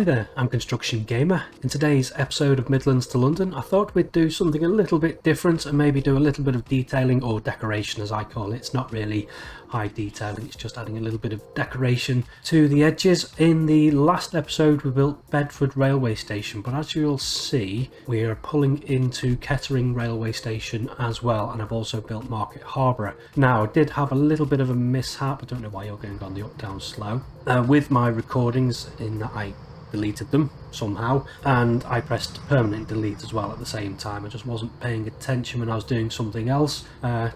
Hi there, I'm Construction Gamer. In today's episode of Midlands to London, I thought we'd do something a little bit different and maybe do a little bit of detailing, or decoration as I call it. It's not really high detailing, it's just adding a little bit of decoration to the edges. In the last episode we built Bedford railway station, but as you'll see we are pulling into Kettering railway station as well, and I've also built Market Harborough. Now I did have a little bit of a mishap, I don't know why you're going on the up down slow, with my recordings, in that I deleted them somehow and I pressed permanent delete as well at the same time. I just wasn't paying attention when I was doing something else.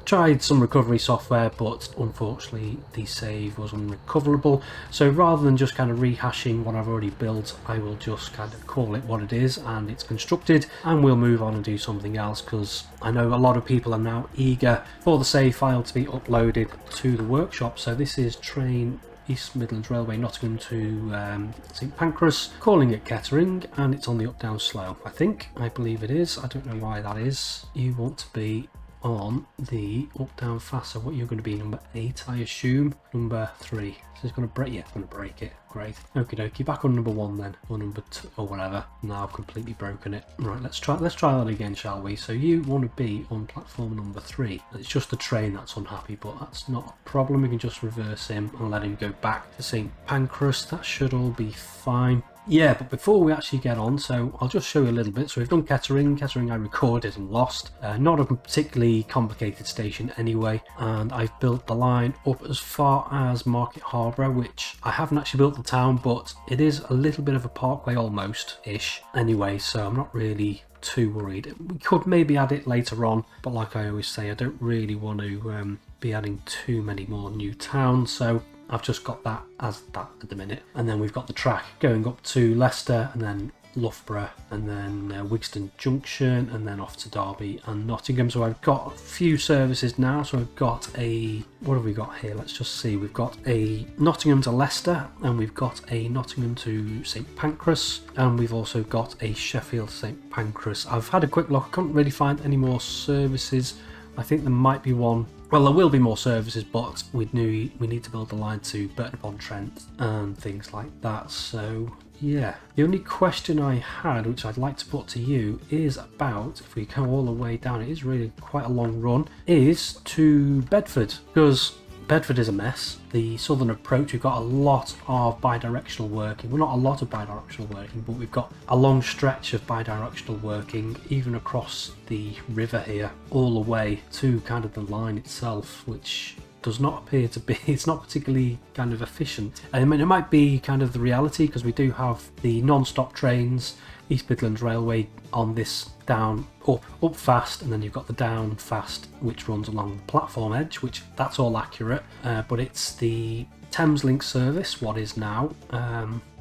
Tried some recovery software, but unfortunately the save was unrecoverable, so rather than just kind of rehashing what I've already built, I will just kind of call it what it is and it's constructed, and we'll move on and do something else, because I know a lot of people are now eager for the save file to be uploaded to the workshop. So this is train East Midlands Railway Nottingham to St Pancras, calling it Kettering, and it's on the up down slow. I believe it is. I don't know why that is. You want to be on the up down fast, so what you're going to be number 8, I assume. Number 3. So it's going to break. Yeah, it's going to break it. Great. Okie dokie. Back on number 1 then, or number 2, or whatever. Now I've completely broken it. Right, let's try that again, shall we? So you want to be on platform number 3. It's just the train that's unhappy, but that's not a problem. We can just reverse him and let him go back to St Pancras. That should all be fine. Yeah, but before we actually get on, so I'll just show you a little bit. So we've done Kettering. Kettering I recorded and lost. Not a particularly complicated station anyway. And I've built the line up as far as Market Harborough, which I haven't actually built the town, but it is a little bit of a parkway almost-ish anyway, so I'm not really too worried. We could maybe add it later on, but like I always say, I don't really want to be adding too many more new towns, so I've just got that as that at the minute. And then we've got the track going up to Leicester, and then Loughborough, and then Wigston Junction, and then off to Derby and Nottingham. So I've got a few services now. So I've got a, what have we got here? Let's just see. We've got a Nottingham to Leicester, and we've got a Nottingham to St Pancras, and we've also got a Sheffield to St Pancras. I've had a quick look. I couldn't really find any more services. I think there might be one. Well, there will be more services, but we need to build a line to Burton-upon-Trent and things like that. So yeah, the only question I had, which I'd like to put to you, is about, if we go all the way down, it is really quite a long run, is to Bedford, because Bedford is a mess. The southern approach, we've got a lot of bidirectional working. Well, not a lot of bidirectional working, but we've got a long stretch of bidirectional working, even across the river here, all the way to kind of the line itself, which does not appear to be, it's not particularly kind of efficient. I mean, it might be kind of the reality, because we do have the non-stop trains, East Midlands Railway on this down, up fast, and then you've got the down fast which runs along the platform edge, which that's all accurate, but it's the Thameslink service, what is now,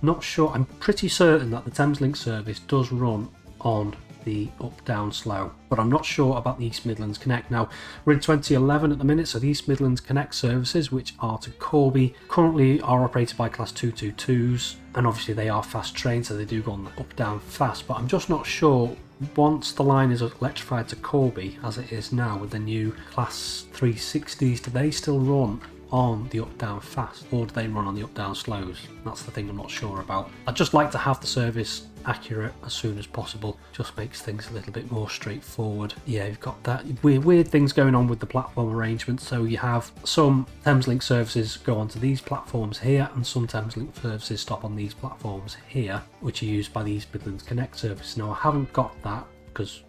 not sure, I'm pretty certain that the Thameslink service does run on the up down slow, but I'm not sure about the East Midlands Connect. Now we're in 2011 at the minute, so the East Midlands Connect services, which are to Corby, currently are operated by class 222s, and obviously they are fast trains, so they do go on the up down fast, but I'm just not sure once the line is electrified to Corby as it is now with the new class 360s, do they still run on the up down fast, or do they run on the up down slows? That's the thing I'm not sure about. I'd just like to have the service accurate as soon as possible, just makes things a little bit more straightforward. Yeah, you've got that weird things going on with the platform arrangement, so you have some Thameslink services go onto these platforms here, and some Thameslink services stop on these platforms here, which are used by the East Midlands Connect service. Now I haven't got that because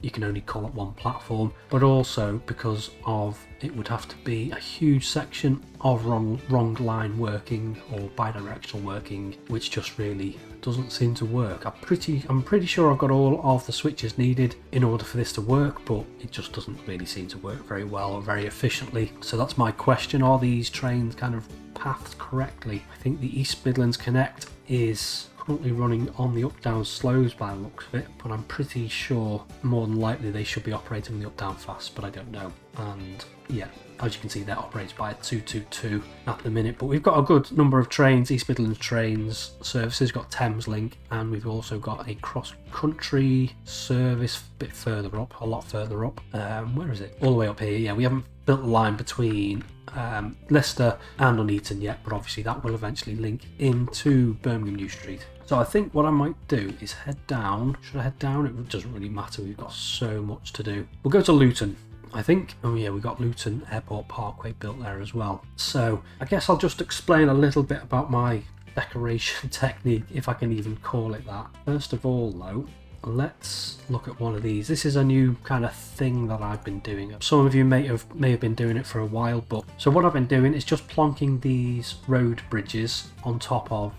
you can only call it one platform, but also because of it would have to be a huge section of wrong line working or bidirectional working, which just really doesn't seem to work. I'm pretty sure I've got all of the switches needed in order for this to work, but it just doesn't really seem to work very well or very efficiently. So that's my question, are these trains kind of pathed correctly? I think the East Midlands Connect is currently running on the up down slows by the looks of it, but I'm pretty sure more than likely they should be operating on the up down fast, but I don't know. And yeah, as you can see, they're operated by a 222 at the minute, but we've got a good number of trains, East Midlands trains services. We've got Thameslink, and we've also got a cross country service a bit further up, a lot further up. Where is it? All the way up here. Yeah, we haven't built the line between Leicester and Nuneaton yet, but obviously that will eventually link into Birmingham New Street. So I think what I might do is head down. Should I head down? It doesn't really matter. We've got so much to do. We'll go to Luton, I think. Oh yeah, we got Luton Airport Parkway built there as well. So I guess I'll just explain a little bit about my decoration technique, if I can even call it that. First of all though, let's look at one of these. This is a new kind of thing that I've been doing. Some of you may have been doing it for a while, but so what I've been doing is just plonking these road bridges on top of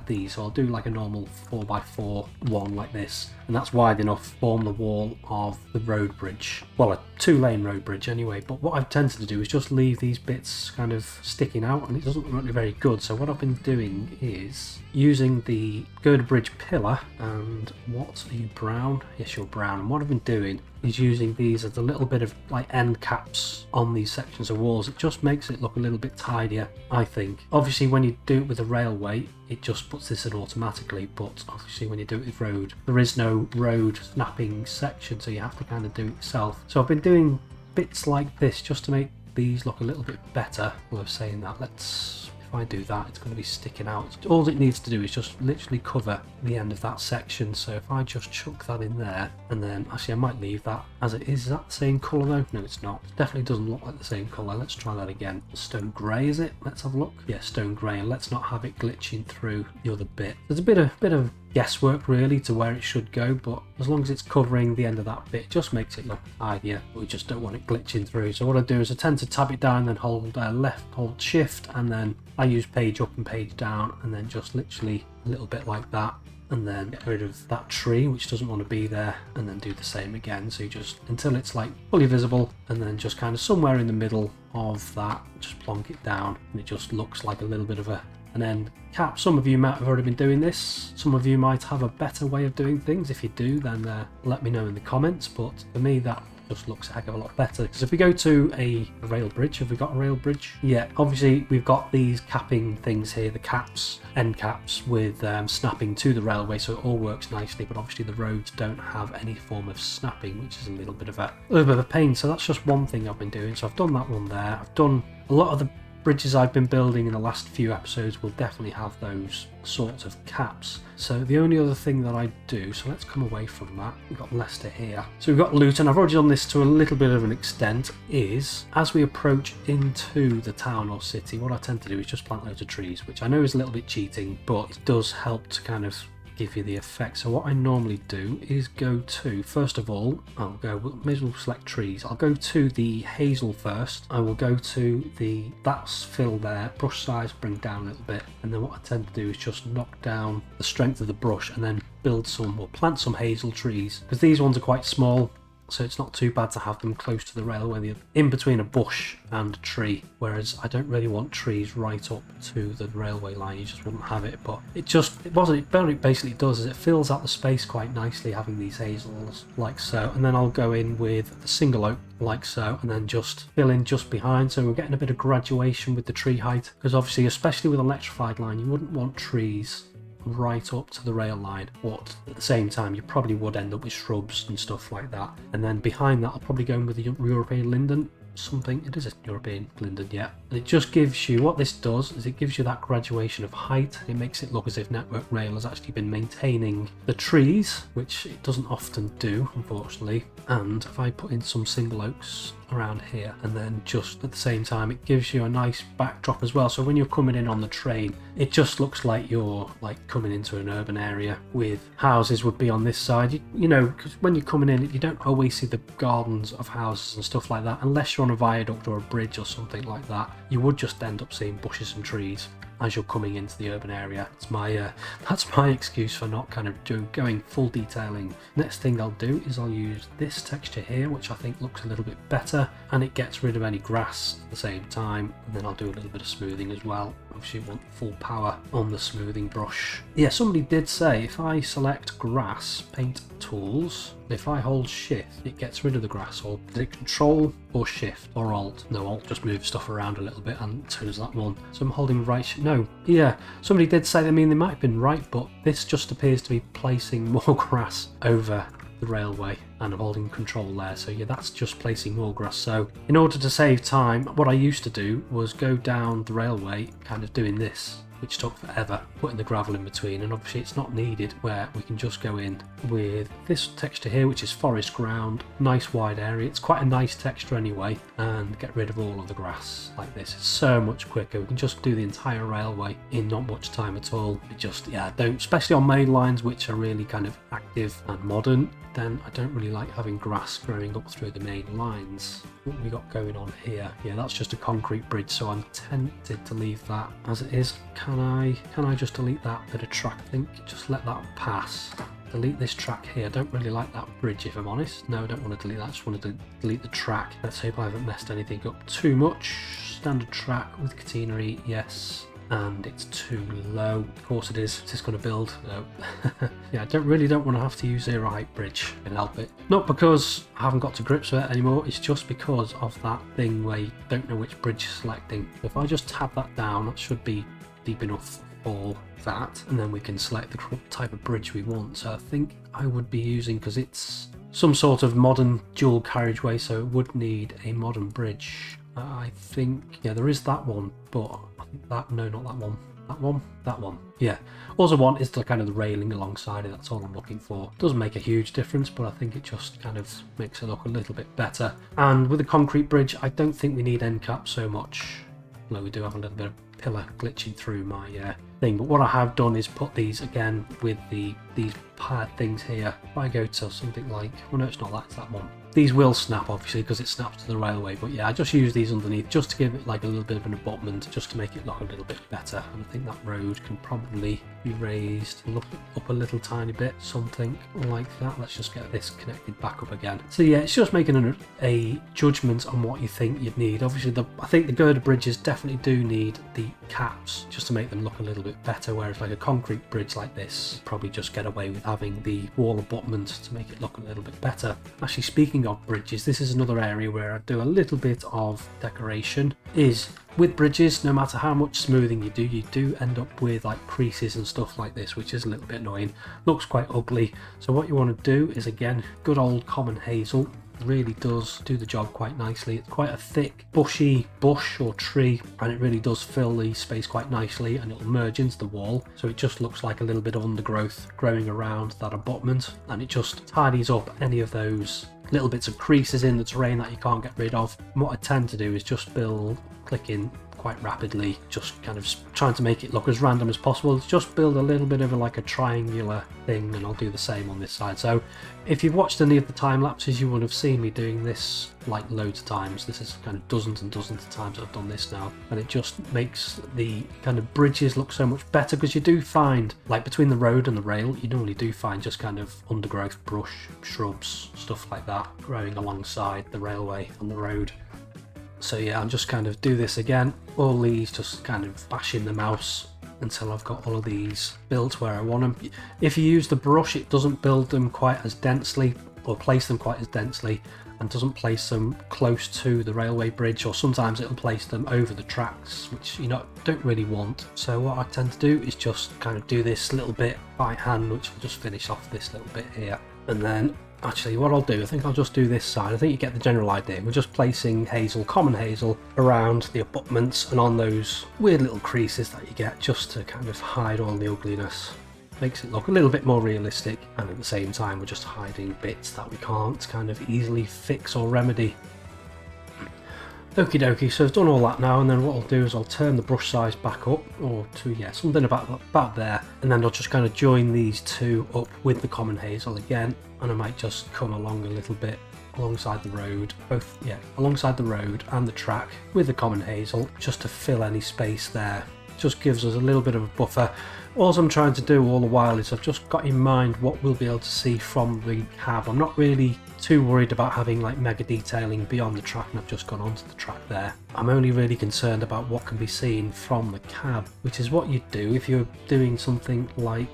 these. So I'll do like a normal 4x4 one like this, and that's wide enough to form the wall of the road bridge. Well, a 2-lane road bridge anyway, but what I've tended to do is just leave these bits kind of sticking out, and it doesn't look very good. So what I've been doing is using the girder bridge pillar, and what are you, brown? Yes, you're brown. And what I've been doing is using these as a little bit of like end caps on these sections of walls. It just makes it look a little bit tidier, I think. Obviously when you do it with a railway, it just puts this in automatically, but obviously when you do it with road, there is no road snapping section, so you have to kind of do it yourself. So I've been doing bits like this just to make these look a little bit better. Worth saying that. If I do that, it's going to be sticking out. All it needs to do is just literally cover the end of that section. So if I just chuck that in there, and then actually I might leave that as it is. Is that the same colour though? No, it's not. It definitely doesn't look like the same colour. Let's try that again. Stone grey, is it? Let's have a look. Yeah, stone grey, and let's not have it glitching through the other bit. There's a bit of guesswork really to where it should go, but as long as it's covering the end of that bit, it just makes it look tidier. We just don't want it glitching through. So what I do is I tend to tab it down, then hold hold shift, and then I use page up and page down, and then just literally a little bit like that, and then get rid of that tree which doesn't want to be there, and then do the same again. So you just, until it's like fully visible, and then just kind of somewhere in the middle of that, just plonk it down, and it just looks like a little bit of an end cap. Some of you might have already been doing this. Some of you might have a better way of doing things. If you do, then let me know in the comments. But for me, that just looks a heck of a lot better. Because if we go to a rail bridge, have we got a rail bridge? Yeah, obviously we've got these capping things here, the caps, end caps with snapping to the railway, so it all works nicely. But obviously the roads don't have any form of snapping, which is a little bit of a pain. So that's just one thing I've been doing. So I've done that one there. I've done a lot of the bridges I've been building in the last few episodes will definitely have those sorts of caps. So the only other thing that I do, so let's come away from that. We've got Leicester here. So we've got Luton. I've already done this to a little bit of an extent, is as we approach into the town or city, what I tend to do is just plant loads of trees, which I know is a little bit cheating, but it does help to kind of give you the effect. So what I normally do is go to, first of all, may as well select trees. I'll go to the hazel first. I will go to that's fill there, brush size, bring down a little bit, and then what I tend to do is just knock down the strength of the brush and then build some or plant some hazel trees, because these ones are quite small. So it's not too bad to have them close to the railway, in between a bush and a tree, whereas I don't really want trees right up to the railway line. You just wouldn't have it, but it basically does is it fills out the space quite nicely, having these hazels like so. And then I'll go in with the single oak like so, and then just fill in just behind, so we're getting a bit of graduation with the tree height, because obviously, especially with an electrified line, you wouldn't want trees right up to the rail line, but at the same time you probably would end up with shrubs and stuff like that. And then behind that I'll probably go in with the European linden, something. It is a European linden, yeah. And it just gives you, what this does is it gives you that graduation of height. It makes it look as if Network Rail has actually been maintaining the trees, which it doesn't often do, unfortunately. And if I put in some single oaks around here, and then just at the same time it gives you a nice backdrop as well, so when you're coming in on the train it just looks like you're like coming into an urban area with houses would be on this side, you know, because when you're coming in you don't always see the gardens of houses and stuff like that unless you're on a viaduct or a bridge or something like that. You would just end up seeing bushes and trees as you're coming into the urban area. That's my excuse for not kind of going full detailing. Next thing I'll do is I'll use this texture here, which I think looks a little bit better, and it gets rid of any grass at the same time. And then I'll do a little bit of smoothing as well. Obviously you want full power on the smoothing brush. Yeah, somebody did say if I select grass, paint tools, if I hold shift it gets rid of the grass, or is it control or shift or alt? No, alt just moves stuff around a little bit, and so does that one. So I'm holding right no, yeah, somebody did say, I mean they might have been right, but this just appears to be placing more grass over the railway, and I'm holding control there, so yeah, that's just placing more grass. So in order to save time, what I used to do was go down the railway kind of doing this, which took forever, putting the gravel in between, and obviously it's not needed, where we can just go in with this texture here, which is forest ground, nice wide area. It's quite a nice texture anyway, and get rid of all of the grass like this. It's so much quicker. We can just do the entire railway in not much time at all. It just, yeah, don't, especially on main lines which are really kind of active and modern, then I don't really like having grass growing up through the main lines. What have we got going on here? Yeah, that's just a concrete bridge, so I'm tempted to leave that as it is. Can I just delete that bit of track? I think just let that pass. Delete this track here. I don't really like that bridge, if I'm honest. No, I don't want to delete that. I just want to delete the track. Let's hope I haven't messed anything up too much. Standard track with catenary, yes. And it's too low. Of course it is. Is this going to build? No. Yeah, I really don't want to have to use zero height bridge. I can help it. Not because I haven't got to grips with it anymore. It's just because of that thing where you don't know which bridge you're selecting. If I just tab that down, that should be deep enough for that, and then we can select the type of bridge we want. So I think I would be using, because it's some sort of modern dual carriageway, so it would need a modern bridge. I think, yeah, there is that one, but I think that, no, not that one. That one. Yeah. All I want is the kind of the railing alongside it. That's all I'm looking for. Doesn't make a huge difference, but I think it just kind of makes it look a little bit better. And with the concrete bridge, I don't think we need end cap so much. Although we do have a little bit of pillar glitching through my thing. But what I have done is put these again with these pad things here. If I go to something like, well, no, it's not that, it's that one. These will snap obviously because it snaps to the railway, but yeah, I just use these underneath just to give it like a little bit of an abutment, just to make it look a little bit better. And I think that road can probably be raised up a little tiny bit, something like that. Let's just get this connected back up again. So yeah, it's just making a judgment on what you think you'd need. Obviously I think the girder bridges definitely do need the caps just to make them look a little bit better, whereas like a concrete bridge like this, probably just get away with having the wall abutment to make it look a little bit better. Actually, speaking of bridges, this is another area where I do a little bit of decoration. Is with bridges, no matter how much smoothing you do end up with like creases and stuff like this, which is a little bit annoying. Looks quite ugly. So what you want to do is, again, good old common hazel. Really does do the job quite nicely. It's quite a thick bushy bush or tree, and it really does fill the space quite nicely, and it'll merge into the wall, so it just looks like a little bit of undergrowth growing around that abutment, and it just tidies up any of those little bits of creases in the terrain that you can't get rid of. And what I tend to do is just clicking quite rapidly, just kind of trying to make it look as random as possible. Just build a little bit of like a triangular thing, and I'll do the same on this side. So if you've watched any of the time lapses, you would have seen me doing this like loads of times. This is kind of dozens and dozens of times I've done this now, and it just makes the kind of bridges look so much better, because you do find like between the road and the rail, you normally do find just kind of undergrowth, brush, shrubs, stuff like that growing alongside the railway and the road. So yeah, I'll just kind of do this again, all these, just kind of bashing the mouse until I've got all of these built where I want them. If you use the brush, it doesn't build them quite as densely, or place them quite as densely, and doesn't place them close to the railway bridge, or sometimes it'll place them over the tracks, which you don't really want. So what I tend to do is just kind of do this little bit by hand, which will just finish off this little bit here. And then actually what I'll do, I think I'll just do this side. I think you get the general idea. We're just placing hazel, common hazel, around the abutments and on those weird little creases that you get, just to kind of hide all the ugliness. Makes it look a little bit more realistic, and at the same time we're just hiding bits that we can't kind of easily fix or remedy. Okie dokie, so I've done all that now, and then what I'll do is I'll turn the brush size back up, or to, yeah, something about there, and then I'll just kind of join these two up with the common hazel again, and I might just come along a little bit alongside the road, alongside the road and the track with the common hazel, just to fill any space there. Just gives us a little bit of a buffer. All I'm trying to do all the while is I've just got in mind what we'll be able to see from the cab. I'm not really too worried about having like mega detailing beyond the track, and I've just gone onto the track there. I'm only really concerned about what can be seen from the cab, which is what you'd do if you're doing something like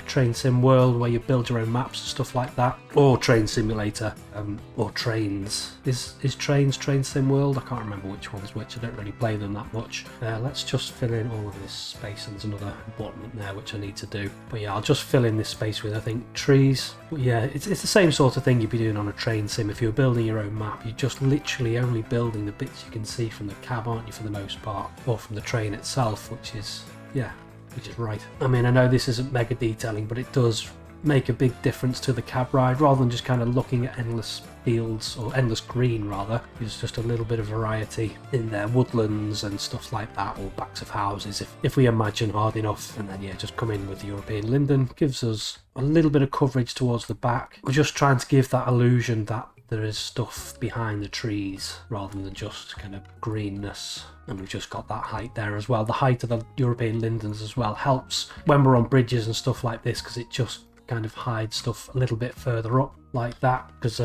Train Sim World, where you build your own maps and stuff like that, or Train Simulator, or Trains. Is Train Sim World? I can't remember which one's which. I don't really play them that much. Let's just fill in all of this space, and there's another abutment there which I need to do. But yeah, I'll just fill in this space with, I think, trees. But yeah, it's the same sort of thing you'd be doing on a train sim. If you're building your own map, you're just literally only building the bits you can see from the cab, aren't you, for the most part, or from the train itself, which is Yeah, which is right. I mean, I know this isn't mega detailing, but it does make a big difference to the cab ride, rather than just kind of looking at endless fields, or endless green rather. There's just a little bit of variety in there, woodlands and stuff like that, or backs of houses if we imagine hard enough. And then just come in with the European linden, gives us a little bit of coverage towards the back. We're just trying to give that illusion that there is stuff behind the trees rather than just kind of greenness. And we've just got that height there as well. The height of the European lindens as well helps when we're on bridges and stuff like this, because it just kind of hide stuff a little bit further up like that. Because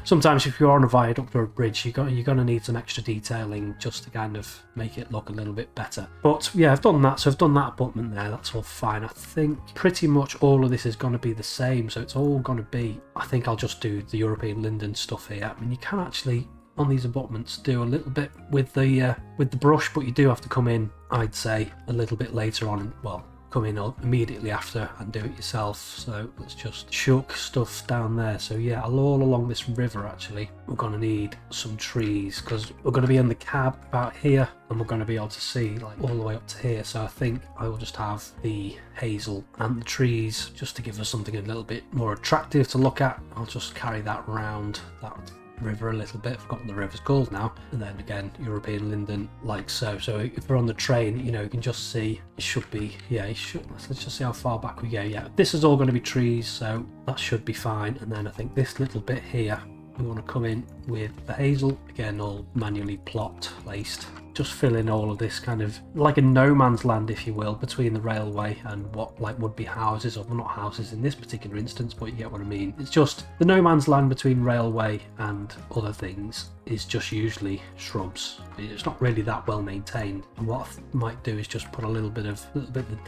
sometimes if you're on a viaduct or a bridge, you're going to need some extra detailing just to kind of make it look a little bit better. But yeah, I've done that. So I've done that abutment there, that's all fine. I think pretty much all of this is going to be the same, so it's all going to be, I think I'll just do the European linden stuff here. I mean, you can actually on these abutments do a little bit with the brush, but you do have to come in, I'd say, a little bit later on. Well, come in immediately after and do it yourself. So let's just chuck stuff down there. So yeah, all along this river actually we're going to need some trees, because we're going to be in the cab about here, and we're going to be able to see like all the way up to here. So I think I will just have the hazel and the trees just to give us something a little bit more attractive to look at. I'll just carry that round that river a little bit. I've forgotten the river's called now. And then again, European linden like so. So if we're on the train, you can just see it should be, let's just see how far back we go. Yeah, this is all going to be trees, so that should be fine. And then I think this little bit here, we want to come in with the hazel, again all manually placed. Just fill in all of this kind of like a no man's land, if you will, between the railway and what like would be houses, or well, not houses in this particular instance, but you get what I mean. It's just the no man's land between railway and other things is just usually shrubs. It's not really that well maintained. And what I might do is just put a little bit of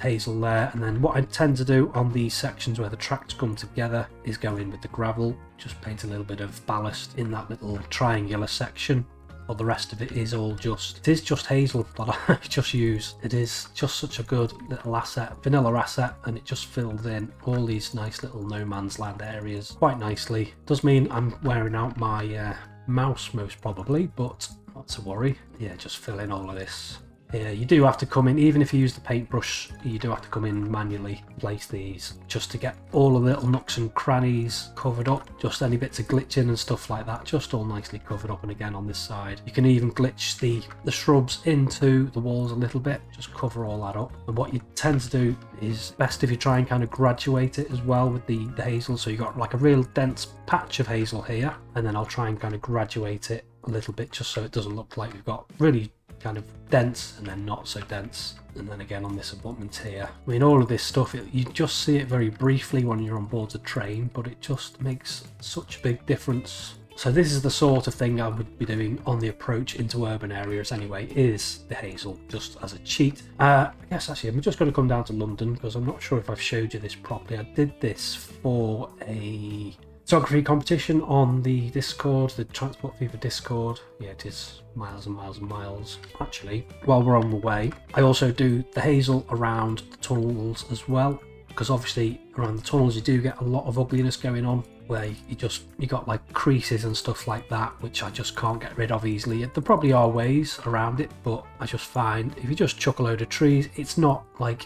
hazel there. And then what I tend to do on these sections where the tracks come together is go in with the gravel, just paint a little bit of ballast in that little triangular section. Or the rest of it is all it is just hazel that I just use. It is just such a good little asset, vanilla asset, and it just fills in all these nice little no man's land areas quite nicely. Does mean I'm wearing out my mouse most probably, but not to worry. Yeah, just fill in all of this. Yeah, you do have to come in, even if you use the paintbrush, you do have to come in manually, place these, just to get all of the little nooks and crannies covered up, just any bits of glitching and stuff like that, just all nicely covered up. And again on this side, you can even glitch the shrubs into the walls a little bit, just cover all that up. And what you tend to do is best if you try and kind of graduate it as well with the hazel, so you got like a real dense patch of hazel here, and then I'll try and kind of graduate it a little bit just so it doesn't look like we've got really kind of dense and then not so dense. And then again on this abutment here, I mean, all of this stuff, you just see it very briefly when you're on board the train, but it just makes such a big difference. So this is the sort of thing I would be doing on the approach into urban areas anyway, is the hazel, just as a cheat. I guess actually I'm just going to come down to London, because I'm not sure if I've showed you this properly. I did this for a photography competition on the Discord, the Transport Fever Discord. Yeah, it is miles and miles and miles. Actually, while we're on the way, I also do the hazel around the tunnels as well, because obviously around the tunnels you do get a lot of ugliness going on, where you got like creases and stuff like that, which I just can't get rid of easily. There probably are ways around it, but I just find if you just chuck a load of trees, it's not like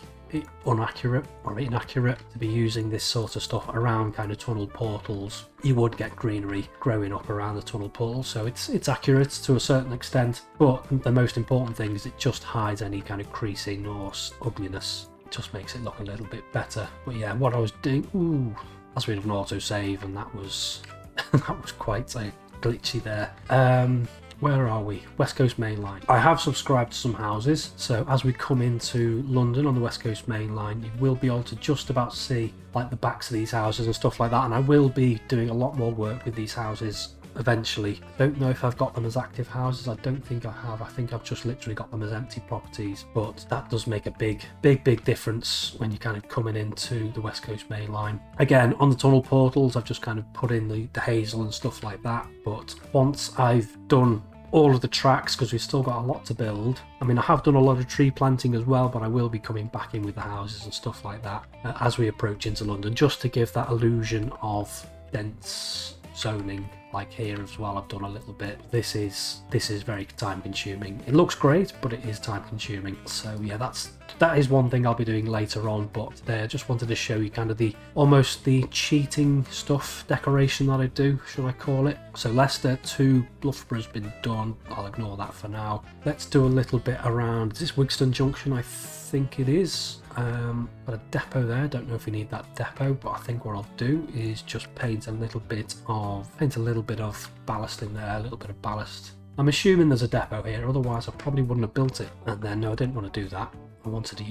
inaccurate to be using this sort of stuff around kind of tunnel portals. You would get greenery growing up around the tunnel portals, so it's accurate to a certain extent, but the most important thing is it just hides any kind of creasing or ugliness. It just makes it look a little bit better. But yeah, what I was doing, that's rid of an autosave, and that was that was quite glitchy there. Where are we? West Coast Main Line. I have subscribed to some houses, so as we come into London on the West Coast Main Line, you will be able to just about see like the backs of these houses and stuff like that, and I will be doing a lot more work with these houses eventually. I don't know if I've got them as active houses. I don't think I have. I think I've just literally got them as empty properties, but that does make a big difference when you're kind of coming into the West Coast Main Line. Again, on the tunnel portals, I've just kind of put in the hazel and stuff like that, but once I've done all of the tracks, because we've still got a lot to build. I mean, I have done a lot of tree planting as well, but I will be coming back in with the houses and stuff like that as we approach into London, just to give that illusion of dense zoning like here as well. I've done a little bit. This is very time consuming. It looks great, but it is time consuming. So yeah, that is one thing I'll be doing later on, but today I just wanted to show you kind of almost the cheating stuff decoration that I do, should I call it. So Leicester to Loughborough's been done. I'll ignore that for now. Let's do a little bit around. Is this Wigston Junction? I think it is. Got a depot there. Don't know if we need that depot, but I think what I'll do is just paint a little bit of ballast in there, a little bit of ballast. I'm assuming there's a depot here, otherwise I probably wouldn't have built it. And then no, I didn't want to do that. I wanted to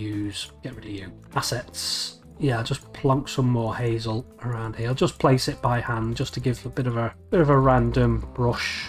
get rid of you. Assets. Yeah, just plonk some more hazel around here. I'll just place it by hand just to give a bit of a random brush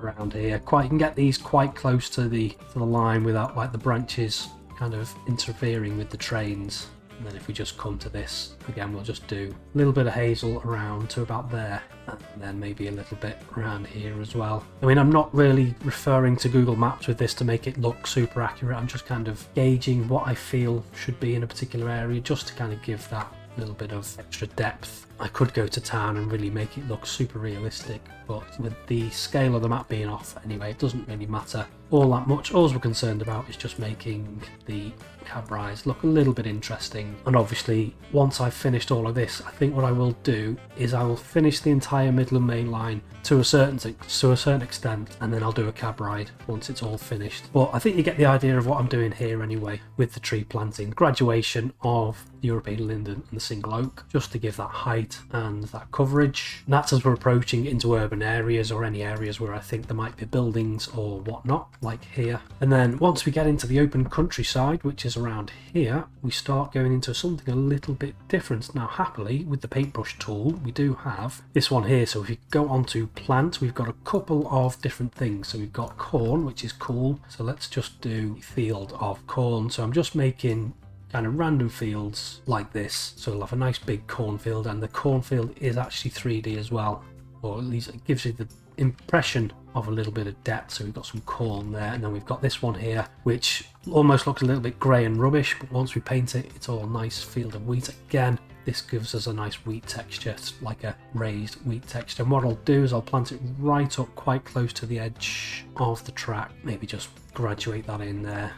around here. You can get these quite close to the line without like the branches kind of interfering with the trains. And then if we just come to this again, we'll just do a little bit of hazel around to about there, and then maybe a little bit around here as well. I mean, I'm not really referring to Google Maps with this to make it look super accurate. I'm just kind of gauging what I feel should be in a particular area, just to kind of give that little bit of extra depth. I could go to town and really make it look super realistic, but with the scale of the map being off anyway, it doesn't really matter all that much. All we're concerned about is just making the cab rides look a little bit interesting. And obviously once I've finished all of this, I think what I will do is I will finish the entire Midland Main Line to a certain extent, and then I'll do a cab ride once it's all finished. But I think you get the idea of what I'm doing here anyway, with the tree planting, graduation of the European linden and the single oak, just to give that height and that coverage. And that's as we're approaching into urban areas, or any areas where I think there might be buildings or whatnot, like here. And then once we get into the open countryside, which is around here, we start going into something a little bit different. Now happily, with the paintbrush tool, we do have this one here. So if you go on to plant, we've got a couple of different things. So we've got corn, which is cool. So let's just do field of corn. So I'm just making kind of random fields like this. So we'll have a nice big cornfield, and the cornfield is actually 3D as well, or at least it gives you the impression of a little bit of depth. So we've got some corn there, and then we've got this one here which almost looks a little bit grey and rubbish, but once we paint it, it's all a nice field of wheat again. This gives us a nice wheat texture. It's like a raised wheat texture. And what I'll do is I'll plant it right up quite close to the edge of the track. Maybe just graduate that in there.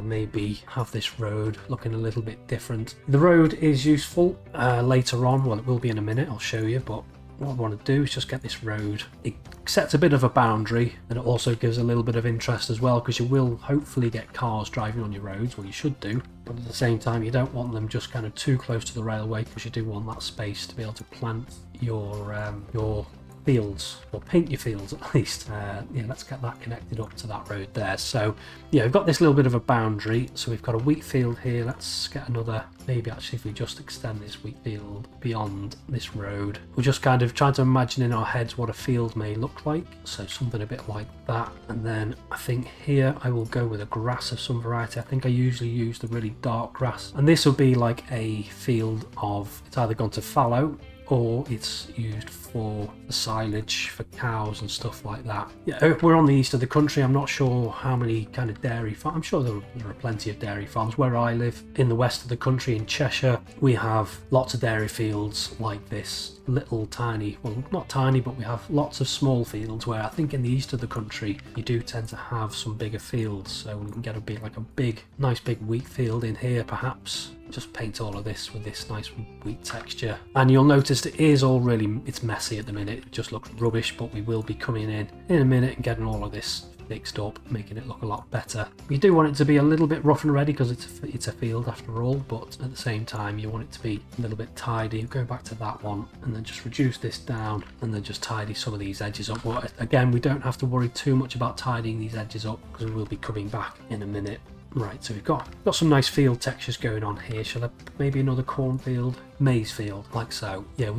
Maybe have this road looking a little bit different. The road is useful later on. Well, it will be in a minute, I'll show you, but what I want to do is just get this road. It sets a bit of a boundary, and it also gives a little bit of interest as well, because you will hopefully get cars driving on your roads, well you should do, but at the same time you don't want them just kind of too close to the railway, because you do want that space to be able to plant your fields, or paint your fields at least. Yeah, let's get that connected up to that road there. So yeah, we've got this little bit of a boundary. So we've got a wheat field here. Let's get another, maybe actually if we just extend this wheat field beyond this road, we're just kind of trying to imagine in our heads what a field may look like. So something a bit like that. And then I think here I will go with a grass of some variety. I think I usually use the really dark grass, and this will be like a field of, it's either gone to fallow or it's used for the silage for cows and stuff like that. Yeah, we're on the east of the country. I'm not sure how many kind of dairy farms. I'm sure there are plenty of dairy farms. Where I live in the west of the country in Cheshire, we have lots of dairy fields like this, little tiny, well not tiny, but we have lots of small fields, where I think in the east of the country you do tend to have some bigger fields. So we can get a bit like a nice big wheat field in here perhaps. Just paint all of this with this nice wheat texture, and you'll notice it's messy at the minute. It just looks rubbish, but we will be coming in a minute and getting all of this fixed up, making it look a lot better. We do want it to be a little bit rough and ready because it's a field after all, but at the same time you want it to be a little bit tidy. Go back to that one and then just reduce this down, and then just tidy some of these edges up. Well, again, we don't have to worry too much about tidying these edges up because we will be coming back in a minute. Right, so we've got some nice field textures going on here. Shall I maybe another cornfield, maize field, like so? Yeah,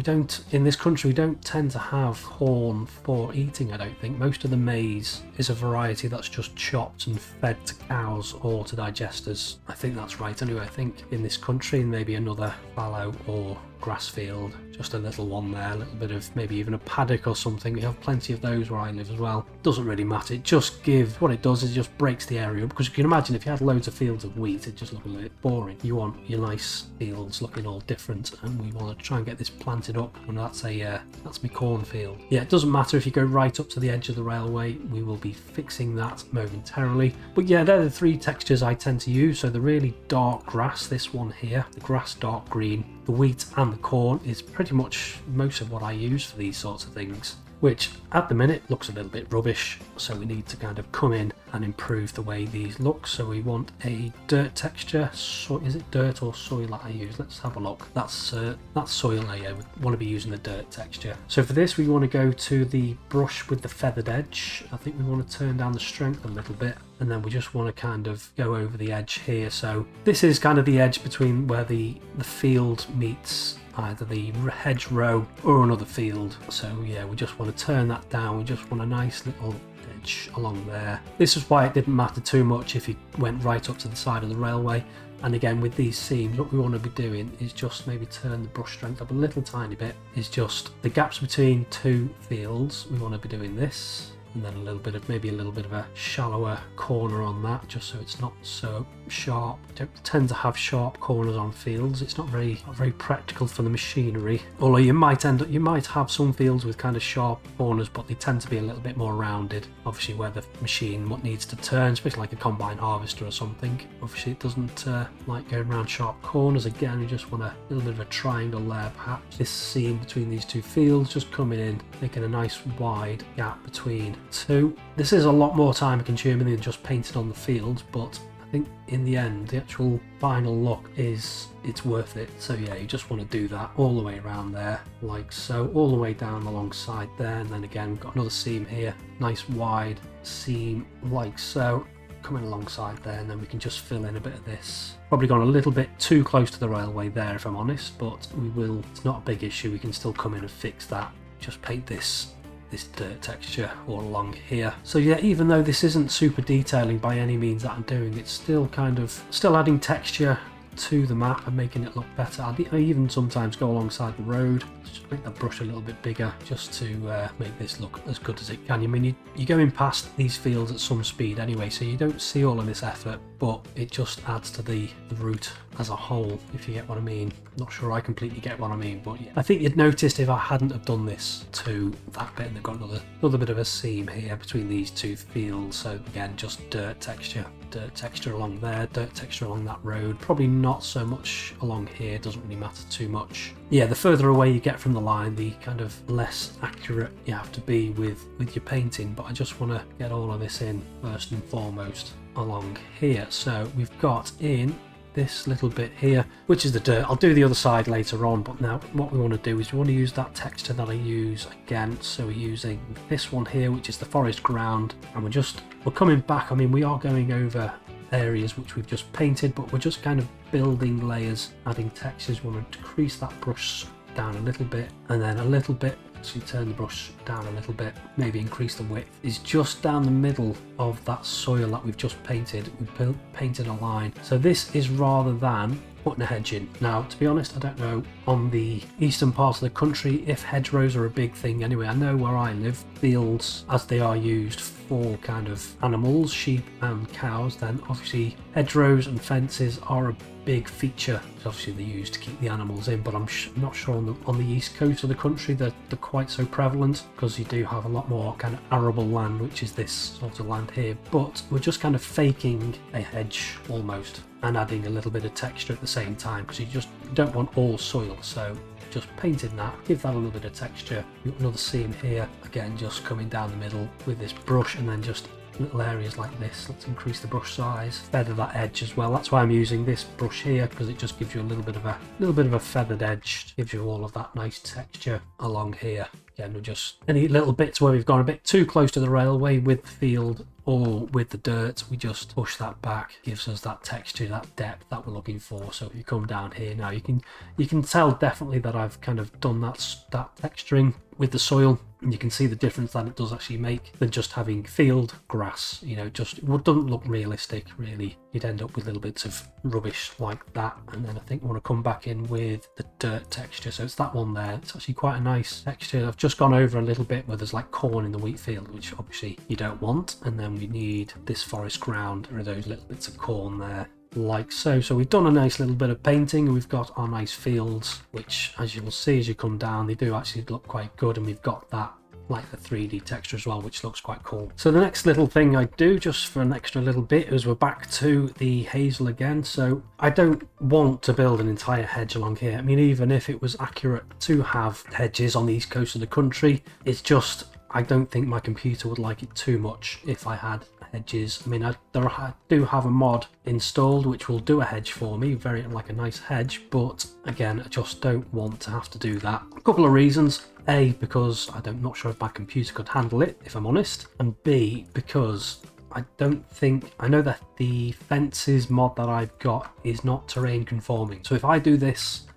in this country we don't tend to have corn for eating, I don't think. Most of the maize is a variety that's just chopped and fed to cows or to digesters. I think that's right anyway. I think in this country, and maybe another fallow or grass field, just a little one there, a little bit of maybe even a paddock or something. We have plenty of those where I live as well. Doesn't really matter. It just gives, what it does is it just breaks the area up, because you can imagine if you had loads of fields of wheat, it'd just look a little bit boring. You want your nice fields looking all different dirt, and we want to try and get this planted up. And that's my cornfield. Yeah, it doesn't matter if you go right up to the edge of the railway, we will be fixing that momentarily. But yeah, they're the three textures I tend to use. So the really dark grass, this one here, the grass dark green, the wheat and the corn is pretty much most of what I use for these sorts of things, which at the minute looks a little bit rubbish, so we need to kind of come in and improve the way these look. So we want a dirt texture. So is it dirt or soil that I use? Let's have a look. That's soil. Yeah, we want to be using the dirt texture. So for this we want to go to the brush with the feathered edge. I think we want to turn down the strength a little bit, and then we just want to kind of go over the edge here. So this is kind of the edge between where the field meets either the hedgerow or another field. So yeah, we just want to turn that down. We just want a nice little edge along there. This is why it didn't matter too much if you went right up to the side of the railway. And again, with these seams, what we want to be doing is just maybe turn the brush strength up a little tiny bit. It's just the gaps between two fields. We want to be doing this, and then maybe a little bit of a shallower corner on that, just so it's not so sharp. I don't tend to have sharp corners on fields. It's not very practical for the machinery. Although you might have some fields with kind of sharp corners, but they tend to be a little bit more rounded. Obviously, where the machine needs to turn, especially like a combine harvester or something. Obviously, it doesn't like going around sharp corners. Again, you just want a little bit of a triangle there, perhaps. This seam between these two fields, just coming in, making a nice wide gap between two. This is a lot more time consuming than just painting on the field, but I think in the end the actual final look it's worth it. So yeah, you just want to do that all the way around there, like so, all the way down alongside there, and then again we've got another seam here, nice wide seam like so, coming alongside there, and then we can just fill in a bit of this. Probably gone a little bit too close to the railway there if I'm honest, but it's not a big issue. We can still come in and fix that. Just paint this dirt texture all along here. So yeah, even though this isn't super detailing by any means that I'm doing, it's still still adding texture to the map and making it look better. I even sometimes go alongside the road, just make the brush a little bit bigger, just to make this look as good as it can. I mean, you're going past these fields at some speed anyway, so you don't see all of this effort, but it just adds to the route as a whole, if you get what I mean. Not sure I completely get what I mean, but yeah. I think you'd noticed if I hadn't have done this to that bit, and they've got another bit of a seam here between these two fields. So again, just dirt texture along there, dirt texture along that road. Probably not so much along here, doesn't really matter too much. Yeah, the further away you get from the line, the kind of less accurate you have to be with your painting, but I just want to get all of this in first and foremost along here. So we've got in this little bit here, which is the dirt. I'll do the other side later on, but now what we want to do is we want to use that texture that I use again. So we're using this one here, which is the forest ground, and we're coming back. I mean, we are going over areas which we've just painted, but we're just kind of building layers, adding textures. We want to decrease that brush down a little bit, and then a little bit. So you turn the brush down a little bit, maybe increase the width. Is just down the middle of that soil that we've just painted. We've painted a line. So this is rather than putting a hedge in. Now, to be honest, I don't know on the eastern part of the country if hedgerows are a big thing. Anyway, I know where I live, fields as they are used for kind of animals, sheep and cows, then obviously hedgerows and fences are a big feature. Obviously they're used to keep the animals in, but I'm not sure on the east coast of the country that they're quite so prevalent, because you do have a lot more kind of arable land, which is this sort of land here. But we're just kind of faking a hedge almost, and adding a little bit of texture at the same time, because you just don't want all soil. So just painting that, give that a little bit of texture. You've got another seam here, again just coming down the middle with this brush, and then just little areas like this. Let's increase the brush size, feather that edge as well. That's why I'm using this brush here, because it just gives you a little bit of a feathered edge, gives you all of that nice texture along here. Again, we're just any little bits where we've gone a bit too close to the railway with the field or with the dirt, we just push that back, gives us that texture, that depth that we're looking for. So if you come down here now, you can tell definitely that I've kind of done that texturing with the soil, and you can see the difference that it does actually make than just having field grass. You know, just it doesn't look realistic really. You'd end up with little bits of rubbish like that. And then I think I want to come back in with the dirt texture. So it's that one there. It's actually quite a nice texture. I've just gone over a little bit where there's like corn in the wheat field, which obviously you don't want. And then we need this forest ground, or those little bits of corn there. like so. So we've done a nice little bit of painting, and we've got our nice fields, which as you will see as you come down, they do actually look quite good, and we've got that like the 3D texture as well, which looks quite cool. So the next little thing I do, just for an extra little bit, is we're back to the hazel again. So I don't want to build an entire hedge along here. I mean, even if it was accurate to have hedges on the east coast of the country, it's just, I don't think my computer would like it too much if I had hedges. I mean, I do have a mod installed which will do a hedge for me, very like a nice hedge, but again, I just don't want to have to do that. A couple of reasons. A, because I'm not sure if my computer could handle it, if I'm honest, and B, because I know that the fences mod that I've got is not terrain conforming. So if I do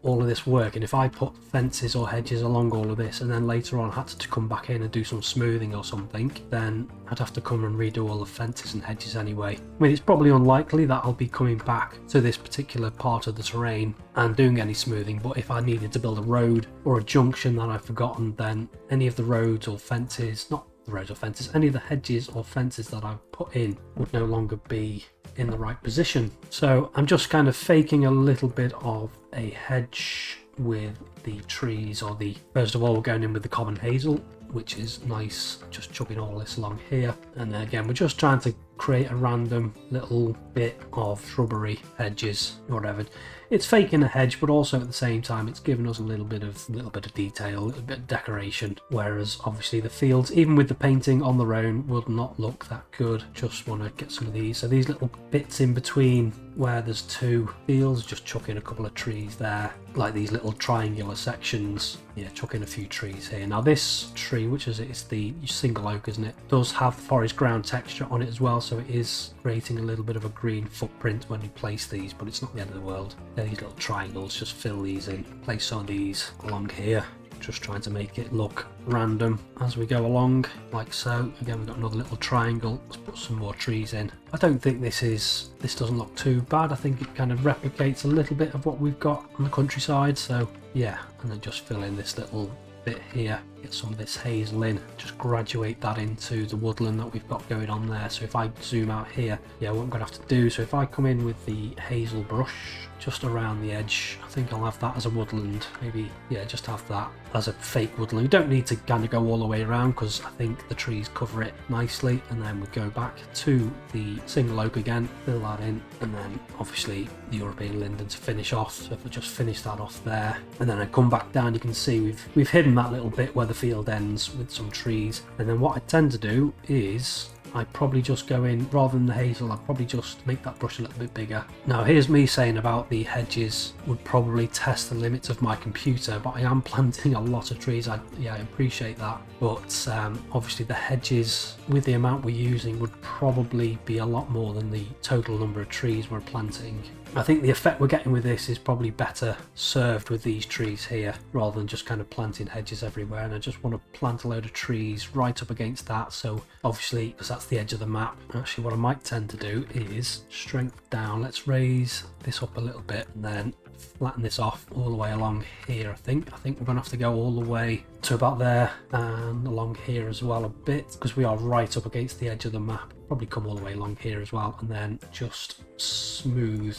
all of this work, and if I put fences or hedges along all of this, and then later on had to come back in and do some smoothing or something, then I'd have to come and redo all the fences and hedges anyway. I mean, it's probably unlikely that I'll be coming back to this particular part of the terrain and doing any smoothing, but if I needed to build a road or a junction that I've forgotten, then any of the roads or fences, not the roads or fences, any of the hedges or fences that I've put in would no longer be in the right position. So I'm just kind of faking a little bit of a hedge with the trees, or first of all we're going in with the common hazel, which is nice, just chucking all this along here, and then again we're just trying to create a random little bit of shrubbery, hedges, whatever. It's faking a hedge, but also at the same time it's giving us a little bit of detail, a little bit of decoration, whereas obviously the fields, even with the painting on their own, would not look that good. Just want to get some of these, so these little bits in between where there's two fields, just chuck in a couple of trees there, like these little triangular sections. Yeah, chuck in a few trees here. Now this tree, which is it's the single oak, isn't it, does have forest ground texture on it as well, so it is creating a little bit of a green footprint when you place these, but it's not the end of the world. They're these little triangles, just fill these in, place some of these along here, just trying to make it look random as we go along, like so. Again, we've got another little triangle, let's put some more trees in. I don't think this doesn't look too bad. I think it kind of replicates a little bit of what we've got on the countryside, so yeah. And then just fill in this little bit here, get some of this hazel in, just graduate that into the woodland that we've got going on there. So if I zoom out here, yeah, what I'm going to have to do, so if I come in with the hazel brush just around the edge, I think I'll have that as a woodland, maybe, yeah, just have that as a fake woodland. You don't need to kind of go all the way around, because I think the trees cover it nicely. And then we go back to the single oak again, fill that in, and then obviously the European linden to finish off. So if I just finish that off there, and then I come back down, you can see we've hidden that little bit where the field ends with some trees. And then what I tend to do is I'd probably just go in, rather than the hazel, I'd probably just make that brush a little bit bigger. Now here's me saying about the hedges would probably test the limits of my computer, but I am planting a lot of trees. I appreciate that, but obviously the hedges, with the amount we're using, would probably be a lot more than the total number of trees we're planting. I think the effect we're getting with this is probably better served with these trees here, rather than just kind of planting hedges everywhere. And I just want to plant a load of trees right up against that, so obviously, because that's the edge of the map. Actually, what I might tend to do is strength down. Let's raise this up a little bit and then flatten this off all the way along here. I think we're going to have to go all the way to about there and along here as well a bit, because we are right up against the edge of the map. Probably come all the way along here as well, and then just smooth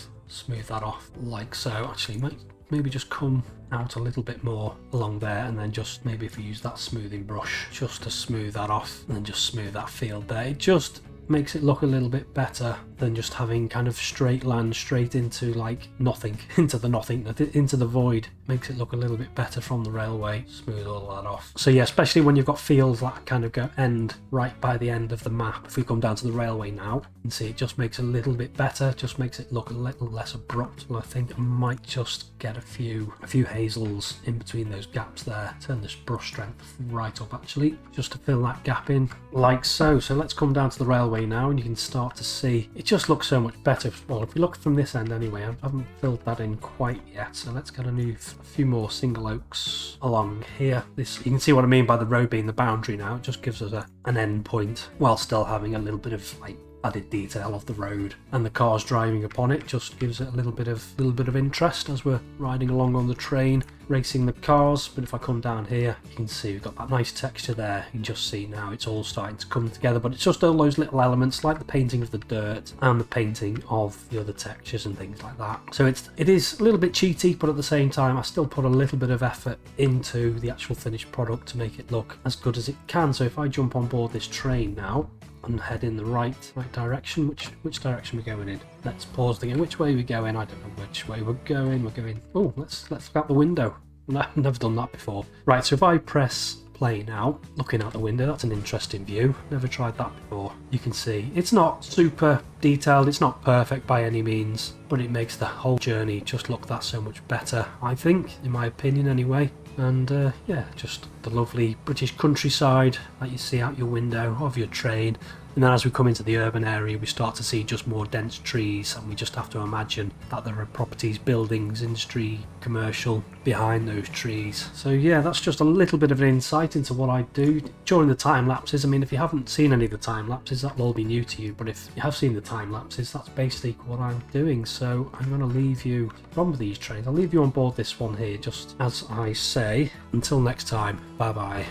that off like so. Actually, maybe just come out a little bit more along there, and then just maybe if we use that smoothing brush just to smooth that off, and then just smooth that field there. It just makes it look a little bit better than just having kind of straight land straight into like nothing, into the void. Makes it look a little bit better from the railway. Smooth all that off. So yeah, especially when you've got fields that kind of end right by the end of the map. If we come down to the railway now, you can see it just makes it a little bit better, just makes it look a little less abrupt. And I think I might just get a few hazels in between those gaps there. Turn this brush strength right up actually, just to fill that gap in like so. So let's come down to the railway now, and you can start to see it just looks so much better. Well, if we look from this end anyway, I haven't filled that in quite yet, so let's get a few more single oaks along here. This, you can see what I mean by the road being the boundary now. It just gives us an end point while still having a little bit of like added detail of the road, and the cars driving upon it just gives it a little bit of interest as we're riding along on the train, racing the cars. But if I come down here, you can see we've got that nice texture there. You can just see now it's all starting to come together, but it's just all those little elements like the painting of the dirt and the painting of the other textures and things like that. So it is a little bit cheaty, but at the same time I still put a little bit of effort into the actual finished product to make it look as good as it can. So if I jump on board this train now and head in the right direction, which direction we're going in? Let's pause again. Which way are we going? I don't know which way we're going. Oh, let's look out the window. I've never done that before. Right, so if I press play now, looking out the window, that's an interesting view. Never tried that before. You can see it's not super detailed, it's not perfect by any means, but it makes the whole journey just look that so much better, I think, in my opinion anyway. And yeah, just the lovely British countryside that you see out your window of your train. And then as we come into the urban area, we start to see just more dense trees, and we just have to imagine that there are properties, buildings, industry, commercial behind those trees. So yeah, that's just a little bit of an insight into what I do during the time lapses. I mean, if you haven't seen any of the time lapses, that'll all be new to you, but if you have seen the time lapses, that's basically what I'm doing. So I'm going to leave you from these trains. I'll leave you on board this one here, just as I say. Until next time, bye bye.